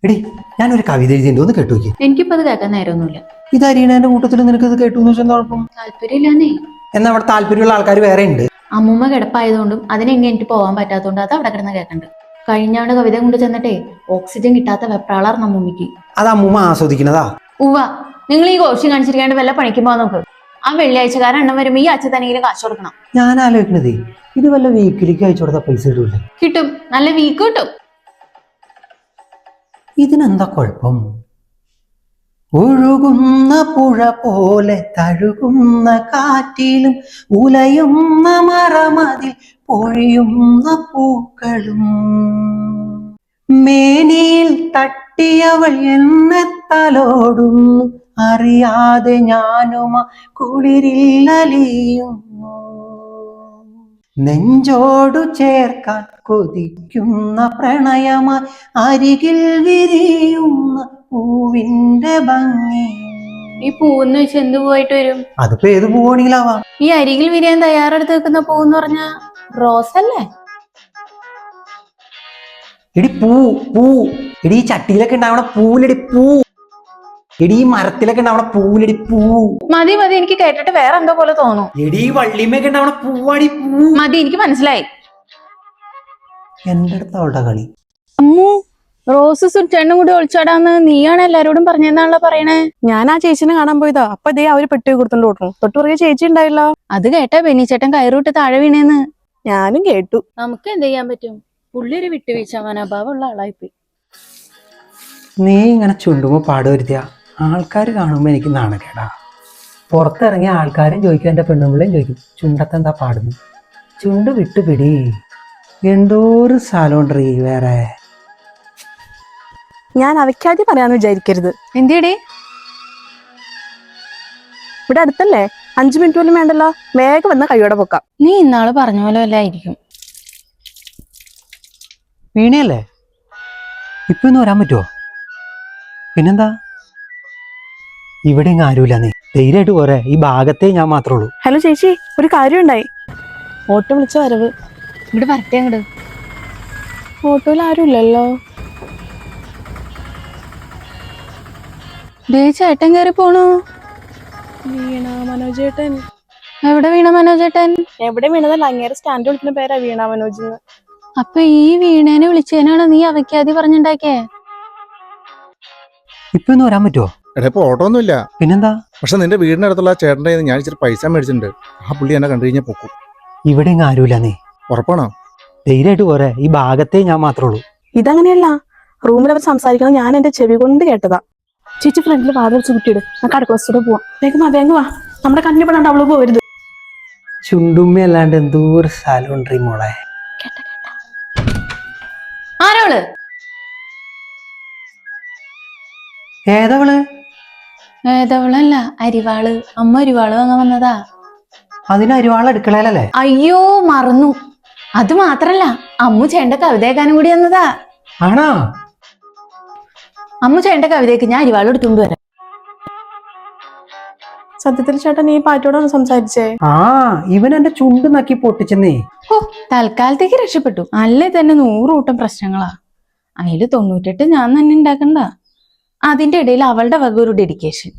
എടി ഞാനൊരു കവിത എഴുതിണ്ട് ഒന്ന് കേട്ടു നോക്കി. എനിക്കിപ്പോ അത് കേൾക്കാൻ നേരമൊന്നുമില്ല. ഇത് അരീണന്റെ കൂട്ടത്തിൽ നിനക്ക് ഇത് കേട്ടു എന്ന് വെച്ചാൽ എന്താ കുഴപ്പം? താല്പര്യമില്ലാന്നേ. എന്നാ അവിടെ താല്പര്യമുള്ള ആൾക്കാർ വേറെ ഉണ്ട്. അമ്മൂമ്മ കിടപ്പായതുകൊണ്ടും അതിനെങ്ങനെ എനിക്ക് പോകാൻ പറ്റാത്തതുകൊണ്ട് അത് അവിടെ കിടന്ന് കേൾക്കണ്ട്. കഴിഞ്ഞാണ്ട് കവിത കൊണ്ട് ചെന്നിട്ടേ ഓക്സിജൻ കിട്ടാത്ത വെപ്രാളാർന്ന് അമ്മൂമ്മക്ക്. അത് അമ്മൂമ്മ ആസ്വദിക്കുന്നതാ. ഉവ്വ, നിങ്ങൾ ഈ ഗോഷ്യം കാണിച്ചിരിക്കാണ്ട് വല്ല പണിക്കും പോകാൻ നോക്ക്. ആ വെള്ളിയാഴ്ചക്കാരൻ എണ്ണം വരുമ്പോ ഈ അച്ഛനെങ്കിലും കാശ് കൊടുക്കണം. ഞാൻ ആലോചിക്കണതേ ഇത് വല്ല വീക്കിലേക്ക് അയച്ചു കൊടുത്ത പൈസ കിട്ടൂലേ? കിട്ടും, നല്ല വീക്ക് കിട്ടും. ഇതിനെന്താ കുഴപ്പം? ഒഴുകുന്ന പുഴ പോലെ തഴുകുന്ന കാറ്റിലും ഉലയുന്ന മറമതിൽ പൊഴിയുന്ന പൂക്കളും മേനിയിൽ തട്ടിയവൾ എന്നെ തലോടുന്നു, അറിയാതെ ഞാനുമ കുളിരില്ലലിയുന്നു. നെഞ്ചോടു ചേർക്കാൻ കൊതിക്കുന്ന പ്രണയമായി അരികിൽ വിരിയുന്ന പൂവിന്റെ ഭംഗി. ഈ പൂവെന്ന് വെച്ച് എന്ത് പൂവായിട്ട് വരും? അതിപ്പോ ഏത് പൂവാണെങ്കിലാവാം. ഈ അരികിൽ വിരിയാൻ തയ്യാറെടുത്ത് വെക്കുന്ന പൂവെന്ന് പറഞ്ഞ റോസ് അല്ലേ? എടി പൂ പൂ എടി ഈ ചട്ടിയിലൊക്കെ ഉണ്ടാവണ പൂവിലടി പൂ. എടി ഈ മരത്തിലൊക്കെ ഉണ്ടാവണ പൂവിലടി പൂ. മതി മതി, എനിക്ക് കേട്ടിട്ട് വേറെ എന്തോ പോലെ തോന്നും. എടി ഈ വള്ളിമയൊക്കെ ഉണ്ടാവണ പൂവാടി പൂ. മതി, എനിക്ക് മനസ്സിലായി. എന്റെ അടുത്ത് അവളുടെ കളി. അമ്മു, റോസ് സുറ്റെണ്ണും കൂടി ഒളിച്ചാടാന്ന് നീയാണ് എല്ലാരോടും പറഞ്ഞെന്നാണല്ലോ പറയണേ. ഞാൻ ആ ചേച്ചിനെ കാണാൻ പോയതാ. അപ്പൊ ഇതേ അവര് പെട്ടി കൊടുത്തോണ്ട് ഓട്ടു. തൊട്ട് പുറകെ ചേച്ചി ഉണ്ടായല്ലോ. അത് കേട്ടാ ബെന്നിച്ചേട്ടൻ കയറൂട്ട് താഴെ വീണേന്ന്. ഞാനും കേട്ടു. നമുക്ക് എന്ത് ചെയ്യാൻ പറ്റും? പുള്ളി ഒരു വിട്ടുവീഴ്ച മനോഭാവമുള്ള ആളായിപ്പോയി. നീ ഇങ്ങനെ ചുണ്ടുമ്പോ പാട് വരുത്തിയ ആൾക്കാർ കാണുമ്പോ എനിക്ക് നാണക്കേടാ. പുറത്തിറങ്ങിയ ആൾക്കാരും ചോദിക്കും, എന്റെ പെണ്ണുമ്പിളയും ചോദിക്കും, ചുണ്ടത്തെന്താ പാടുന്നു? ചുണ്ട് വിട്ടുപിടി. എന്തോരു സ്ഥലമുണ്ടീ വേറെ. ഞാൻ അവയ്ക്കാതി പറയാന്ന് വിചാരിക്കരുത്. എന്തിയടേ? ഇവിടെ അടുത്തല്ലേ, 5 മിനിറ്റ് പോലും വേണ്ടല്ലോ. വേഗം വന്ന കൈയോടെ പൊക്കാം. നീ ഇന്നാള് പറഞ്ഞ പോലെ വല്ല ആയിരിക്കും. വീണയല്ലേ? ഇപ്പൊ ഒന്ന് വരാൻ പറ്റുമോ? പിന്നെന്താ, ഇവിടെ ഇങ്ങ് ആരുമില്ല. നീ ധൈര്യമായിട്ട് പോരെ, ഈ ഭാഗത്തേ ഞാൻ മാത്രമേ ഉള്ളൂ. ഹലോ ചേച്ചി, ഒരു കാര്യം ഉണ്ടായി. ഓട്ടോ വിളിച്ച വരവ്. ഇവിടെ വരട്ടെ അങ്ങട്. ഓട്ടോയിൽ ആരും ഇല്ലല്ലോ. ദേ ചേട്ടൻ കയറി പോണു. വീണ മനോജേട്ടൻ. എവിടെ വീണ മനോജേട്ടൻ? എവിടെ വീണതല്ല, അങ്ങേരെ സ്റ്റാൻഡ് വിളിക്കുന്ന പേരാ വീണ മനോജ്. അപ്പൊ ഈ വീണേനെ വിളിച്ചതിനാണ് നീ അവയ്ക്കാതി പറഞ്ഞുണ്ടാക്കിയേ? ഇപ്പൊ ഒന്ന് വരാൻ പറ്റുമോ? എടാ ഇപ്പൊ ഓട്ടോ ഒന്നുമില്ല. പിന്നെന്താ? പക്ഷെ നിന്റെ വീടിന്റെ അടുത്തുള്ള ചേട്ടൻ്റെ ഞാൻ ഇച്ചിരി പൈസ മേടിച്ചിട്ടുണ്ട്. ആ പുള്ളി എന്നെ കണ്ടു കഴിഞ്ഞാൽ പൊക്കും. ഇവിടെ ഇങ്ങ് ആരുമില്ല. നീ ഉറപ്പാണോ? ധൈര്യമായിട്ട് പോരെ, ഈ ഭാഗത്തേ ഞാൻ മാത്രമേ ഉള്ളൂ. ഇതങ്ങനെയല്ല, റൂമിൽ അവർ സംസാരിക്കണം ഞാൻ എന്റെ ചെവി കൊണ്ട് കേട്ടതാ. ചേച്ചി ഫ്രണ്ടിൽ വാതിൽ ചുറ്റിയിട്, നമുക്ക് അടുക്കളത്തോടെ പോവാം. വേഗം വാ വേഗം വാ, നമ്മുടെ കണ്ണിൽ പെടാണ്ട് അവള് പോരുത്. ചുണ്ടുമ്മ അല്ലാണ്ട് എന്തോരു സ്ഥലമുണ്ടീ മോളെ. ആരോള്? ഏതവള്? ഏതവളല്ല, അരിവാള്. അമ്മ അരിവാള് വാങ്ങാൻ വന്നതാ. അതിന് അരിവാൾ അടുക്കളയിലല്ലേ? അയ്യോ മറന്നു. അത് മാത്രല്ല, അമ്മു ചേട്ടന്റെ കവിത കേൾക്കാനും കൂടി വന്നതാ. ആണോ? അമ്മു ചേട്ടന്റെ കവിതയ്ക്ക് ഞാൻ അരിവാൾ എടുത്തുകൊണ്ട് വരാം. സത്യത്തിൽ ചേട്ടൻ ഈ പാറ്റോടാണ് സംസാരിച്ചേ? ആ, ഇവൻ എന്റെ ചുണ്ട് നക്കി പൊട്ടിച്ചെന്നേ. ഓ, തൽക്കാലത്തേക്ക് രക്ഷപ്പെട്ടു. അല്ലേ തന്നെ 100 കൂട്ടം പ്രശ്നങ്ങളാ. അതില് 98 ഞാൻ തന്നെ ഉണ്ടാക്കണ്ട. അതിന്റെ ഇടയിൽ അവളുടെ വക ഒരു ഡെഡിക്കേഷൻ.